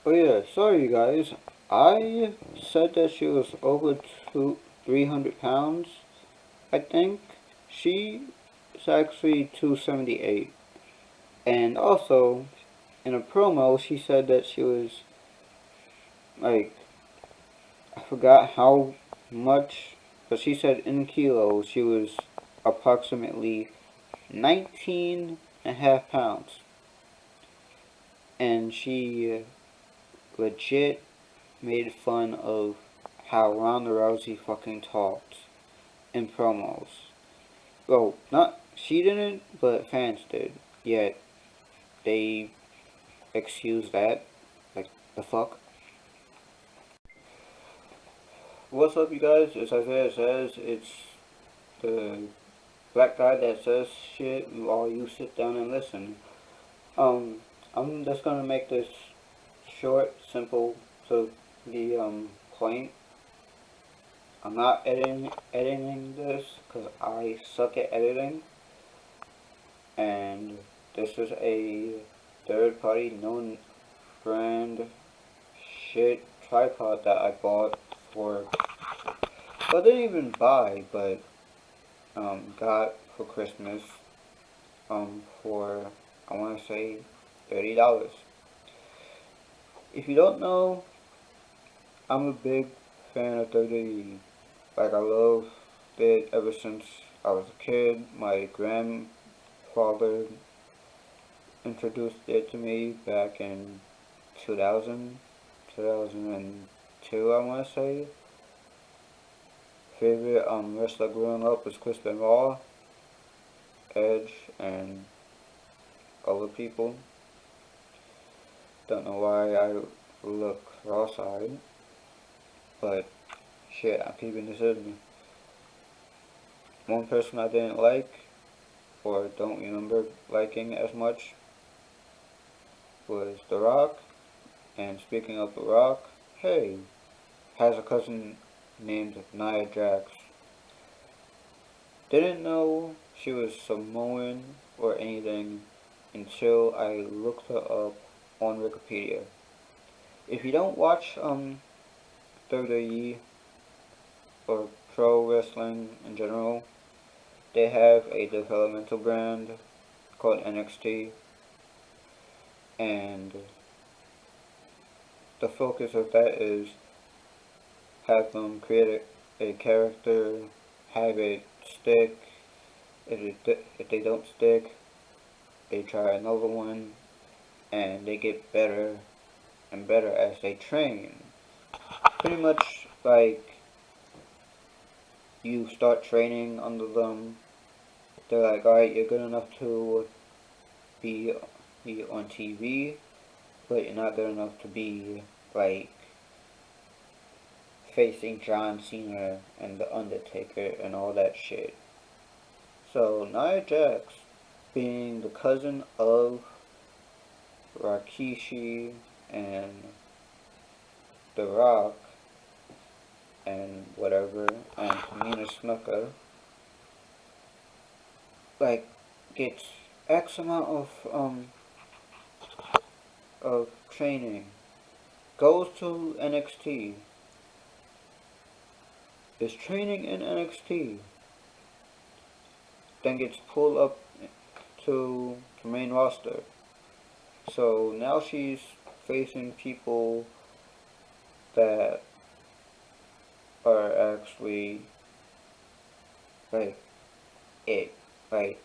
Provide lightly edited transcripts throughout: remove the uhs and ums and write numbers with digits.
Oh yeah, sorry you guys. I said that she was over 300 pounds, I think. She is actually 278. And also, in a promo, she said that she was, like, I forgot how much, but she said in kilos she was approximately 19 and a half pounds. And she legit made fun of how Ronda Rousey fucking talked in promos. Well, not she didn't, but fans did. Yet they excused that. Like the fuck. What's up, you guys? It's Isaiah Says. It's the black guy that says shit while you sit down and listen. Um, I'm just gonna make this short, simple, to the point. I'm not editing this because I suck at editing, and this is a third party known brand shit tripod that I bought for, well, I didn't even buy, but got for Christmas for, I want to say, $30. If you don't know, I'm a big fan of WWE. Like, I love it ever since I was a kid. My grandfather introduced it to me back in 2000, 2002, I want to say. Favorite wrestler growing up was Chris Benoit, Edge, and other people. Don't know why I look cross-eyed, but shit, I'm keeping this in me. One person I didn't like, or don't remember liking as much, was The Rock. And speaking of The Rock, hey, has a cousin named Nia Jax. Didn't know she was Samoan or anything until I looked her up on Wikipedia. If you don't watch WWE or pro wrestling in general, they have a developmental brand called NXT, and the focus of that is have them create a character, have it stick. If they don't stick, they try another one, and they get better and better as they train. Pretty much like you start training under them, they're like, alright, you're good enough to be, be on TV, but you're not good enough to be like facing John Cena and The Undertaker and all that shit. So Nia Jax, being the cousin of Rikishi and The Rock and whatever, and Tamina Snuka, like, gets X amount of training, goes to NXT, is training in NXT, then gets pulled up to the main roster. So now she's facing people that are actually like it. Like,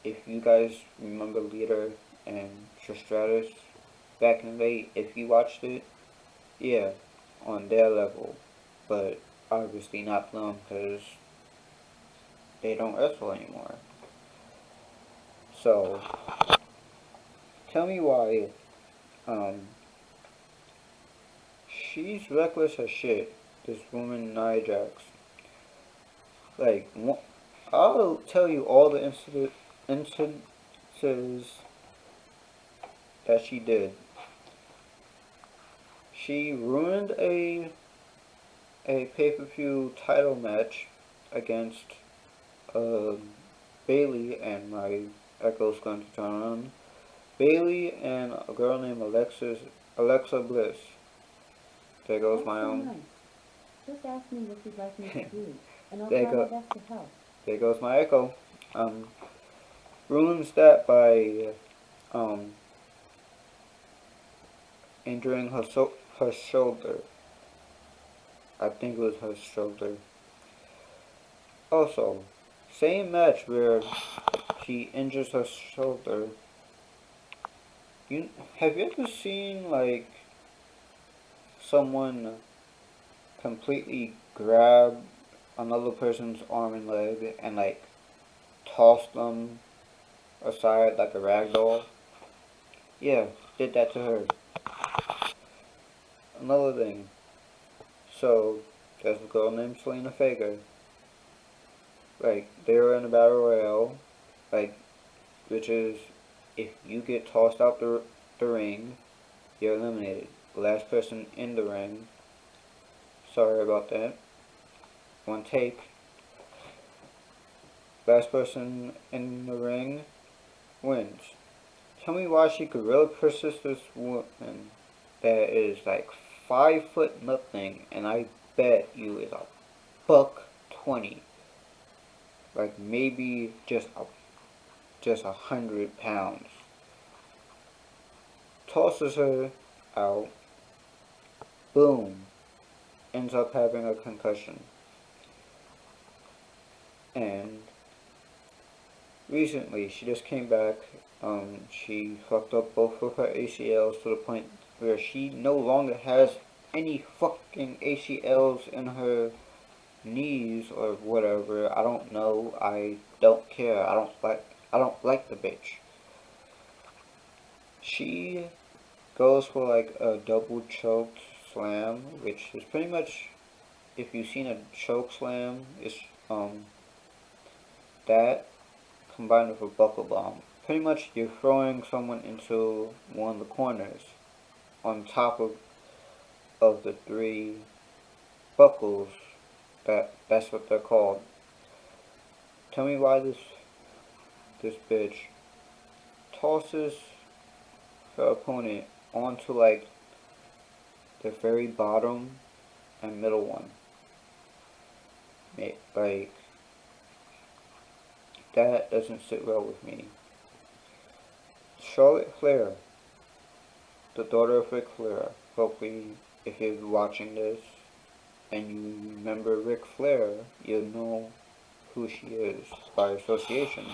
if you guys remember Leader and Tristratus back in the day, if you watched it, yeah, on their level, but obviously not them because they don't wrestle anymore. So tell me why um she's reckless as shit. This woman Nia Jax. Like, I'll tell you all the instances that she did. She ruined a pay-per-view title match against uh, Bailey, and my echo's going to turn on. Bailey and a girl named Alexis Alexa Bliss. There goes That's my so own. nice. Just ask me what you'd like me to do, and I'll there try my go. best to help. There goes my echo. Um, ruins that by injuring her shoulder. I think it was her shoulder. Also, same match where she injures her shoulder. You have you ever seen like someone completely grab another person's arm and leg and like toss them aside like a rag doll? Yeah, did that to her. Another thing. So there's a girl named Selena Fager. Like they were in a battle royale, like which is if you get tossed out the ring, you're eliminated. Last person in the ring. Sorry about that. One take. Last person in the ring wins. Tell me why she could really persist this woman that is like 5 foot nothing, and I bet you is a buck 20, like maybe just 100 pounds. Tosses her out. Boom. Ends up having a concussion. And recently, she just came back. She fucked up both of her ACLs to the point where she no longer has any fucking ACLs in her knees or whatever. I don't know. I don't care. I don't like the bitch. She goes for like a double choked slam, which is pretty much if you've seen a choke slam, it's that combined with a buckle bomb. Pretty much you're throwing someone into one of the corners on top of the three buckles. That's what they're called. Tell me why this bitch tosses her opponent onto like the very bottom and middle one. Like that doesn't sit well with me. Charlotte Flair, the daughter of Ric Flair. Hopefully, if you're watching this and you remember Ric Flair, you'll know who she is by association.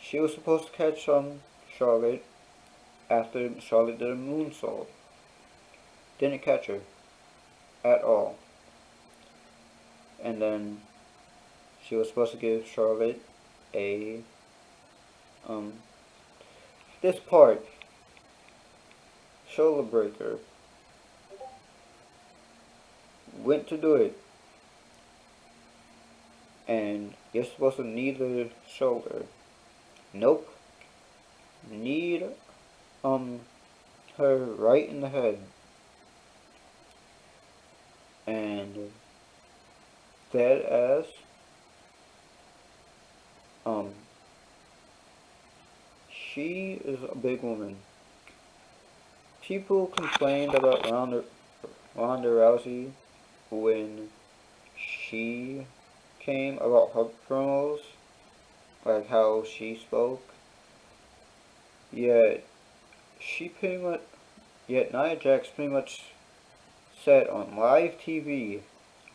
She was supposed to catch Charlotte after Charlotte did a moonsault. Didn't catch her at all. And then she was supposed to give Charlotte a um this part shoulder breaker. Went to do it, and you're supposed to knee the shoulder. Nope. Kneed her right in the head, and dead ass um she is a big woman. People complained about Ronda Rousey when she came about her promos, like how she spoke. Yet she pretty much, yet Nia Jax pretty much said on live TV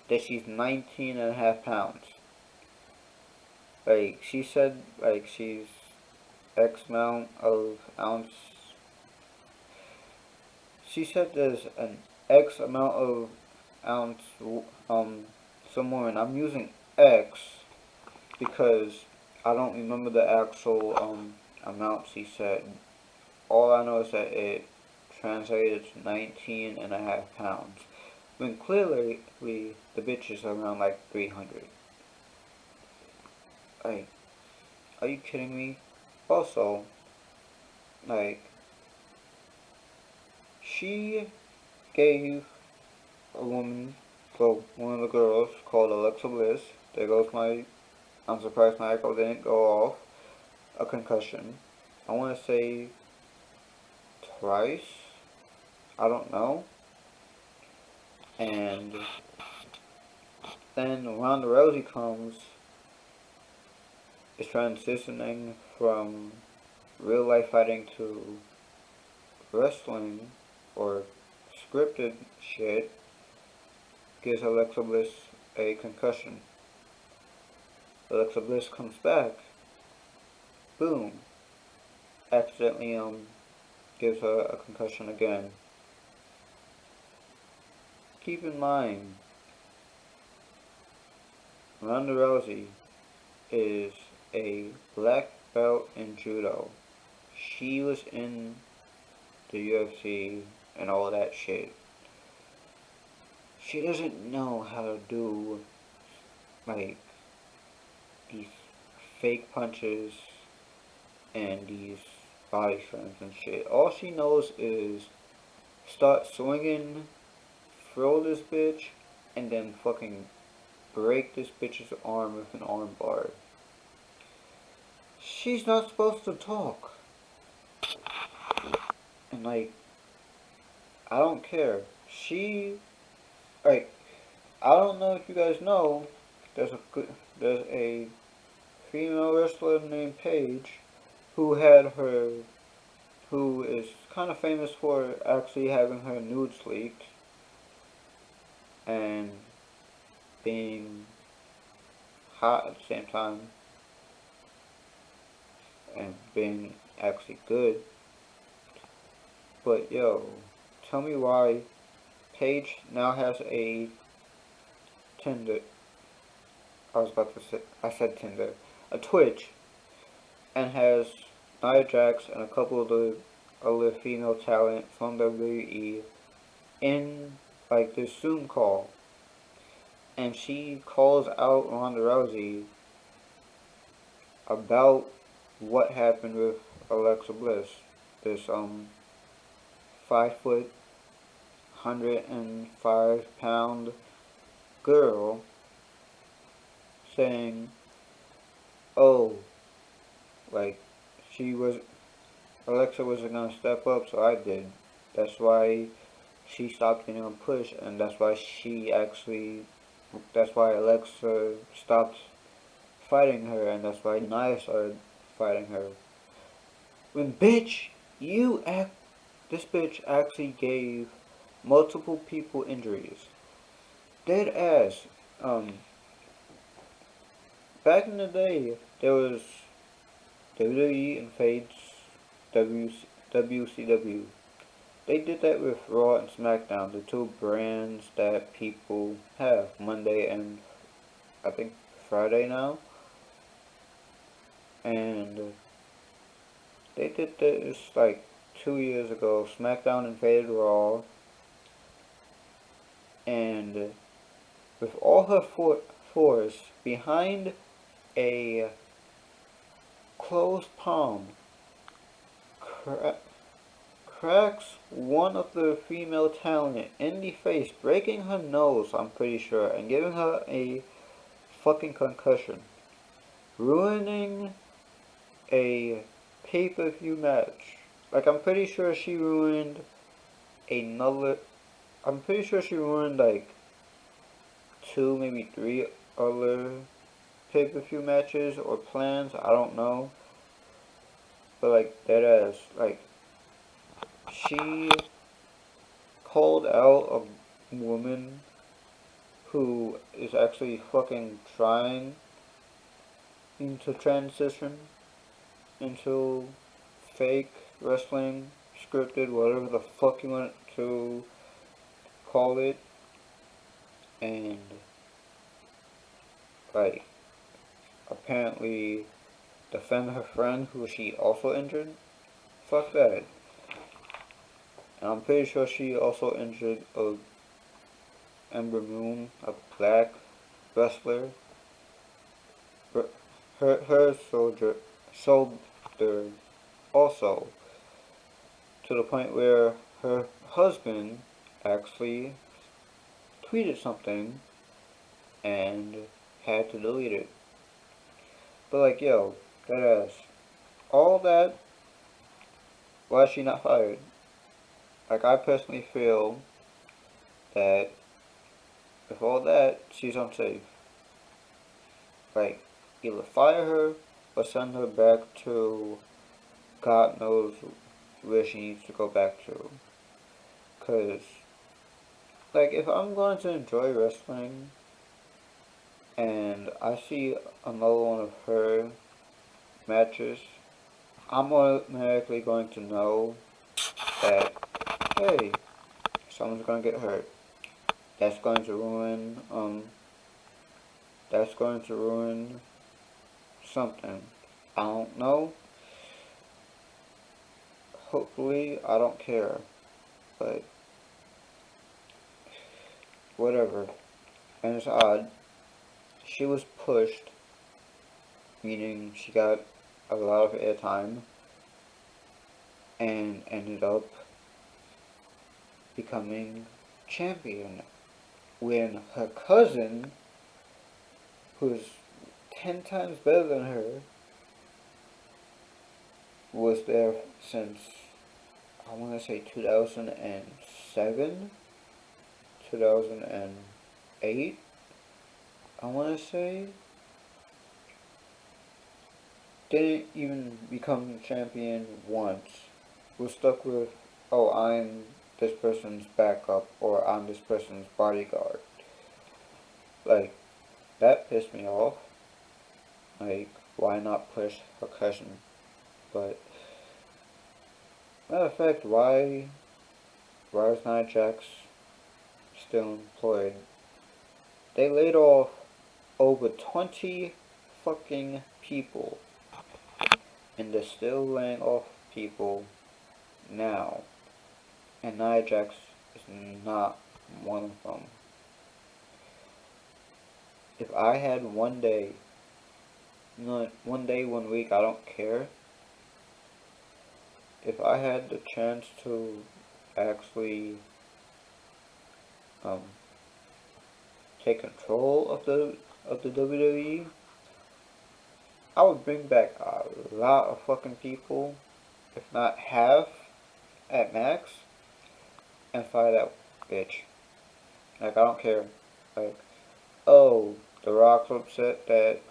that she's 19 and a half pounds. Like she said, like she's X amount of ounce. She said there's an X amount of ounce. Some woman. I'm using X because I don't remember the actual amounts he said. All I know is that it translated to 19 and a half pounds. When clearly the bitch is around like 300. Like, are you kidding me? Also, like, she gave a woman, so one of the girls called Alexa Bliss. There goes my, I'm surprised my echo didn't go off, a concussion. I want to say twice. I don't know. And then Ronda Rousey is transitioning from real life fighting to wrestling or scripted shit, gives Alexa Bliss a concussion. Alexa Bliss comes back, boom, accidentally gives her a concussion again. Keep in mind, Ronda Rousey is a black belt in judo. She was in the UFC and all that shit. She doesn't know how to do like these fake punches and these body slams and shit. All she knows is start swinging, throw this bitch, and then fucking break this bitch's arm with an arm bar. She's not supposed to talk. And like, I don't care. Like, I don't know if you guys know, there's a female wrestler named Paige who who is kind of famous for actually having her nudes leaked and being hot at the same time and being actually good. But yo, tell me why Paige now has a Tinder. I said Tinder. A Twitch, and has Nia Jax and a couple of the other female talent from WWE in like this Zoom call. And she calls out Ronda Rousey about what happened with Alexa Bliss, this 5 foot, 105 pound girl, saying, "Oh, like she was Alexa wasn't gonna step up, so I did. That's why she stopped getting on push, and that's why Alexa stopped fighting her, and that's why Nia started fighting her. When bitch, this bitch actually gave multiple people injuries. Dead ass. Back in the day, there was WWE invades WCW. They did that with Raw and SmackDown, the two brands that people have, Monday and I think Friday now. And they did this like 2 years ago. SmackDown invaded Raw, and with all her force behind a closed palm, cracks one of the female talent in the face, breaking her nose, I'm pretty sure, and giving her a fucking concussion, ruining a pay-per-view match. Like, another, I'm pretty sure she ruined like 2, maybe 3 other pay-per-view matches or plans, I don't know. But like, that ass, like, she called out a woman who is actually fucking trying to transition into fake wrestling, scripted, whatever the fuck you want to call it, and like apparently defend her friend who she also injured. Fuck that. And I'm pretty sure she also injured a Ember Moon, a black wrestler. Her soldier also, to the point where her husband actually tweeted something and had to delete it. But like, yo, that ass. All that, why is she not fired? Like, I personally feel that with all that, she's unsafe. Like, either fire her or send her back to God knows where she needs to go back to. Cause, like, if I'm going to enjoy wrestling and I see another one of her matches, I'm automatically going to know that, hey, someone's gonna get hurt. That's going to ruin, that's going to ruin something. I don't know. Hopefully, I don't care. But, whatever. And it's odd. She was pushed, meaning she got a lot of airtime, and ended up becoming champion when her cousin, who's 10 times better than her, was there since, I want to say 2007, 2008, I want to say. Didn't even become champion once. Was stuck with, oh, I'm this person's backup, or I'm this person's bodyguard. Like, that pissed me off. Like, why not push her cousin? But, matter of fact, why is Nia Jax still employed? They laid off over 20 fucking people, and they're still laying off people now. And Nia Jax is not one of them. If I had one day, one day, 1 week, I don't care. If I had the chance to actually um, take control of the WWE, I would bring back a lot of fucking people, if not half at max, and fire that bitch. Like, I don't care. Like, oh, The Rock's upset that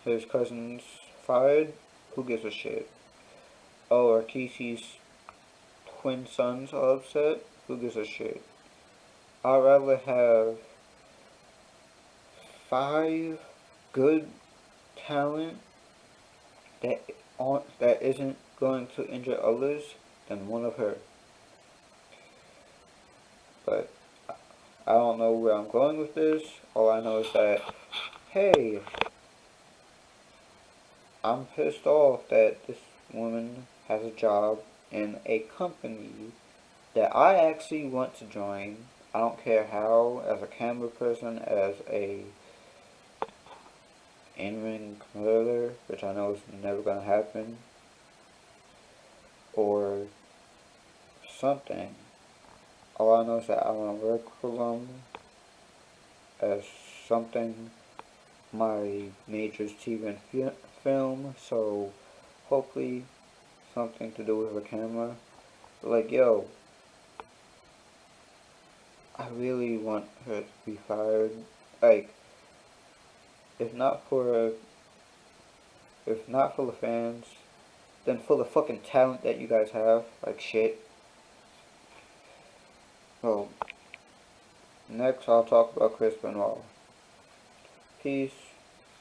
his cousin's fired. Who gives a shit? Oh, Arkishi's twin sons are upset. Who gives a shit? I'd rather have 5 good talent that isn't going to injure others than one of her. But I don't know where I'm going with this. All I know is that, hey, I'm pissed off that this woman has a job in a company that I actually want to join. I don't care how, as a camera person, as a in-ring competitor, which I know is never going to happen, or something. All I know is that I want to work for them as something. My major is TV and film, so hopefully something to do with the camera. Like, yo, I really want her to be fired. Like, if not for the fans, then for the fucking talent that you guys have. Like, shit. Well, next I'll talk about Chris Benoit. Peace.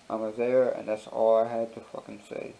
I'm Azare, and that's all I had to fucking say.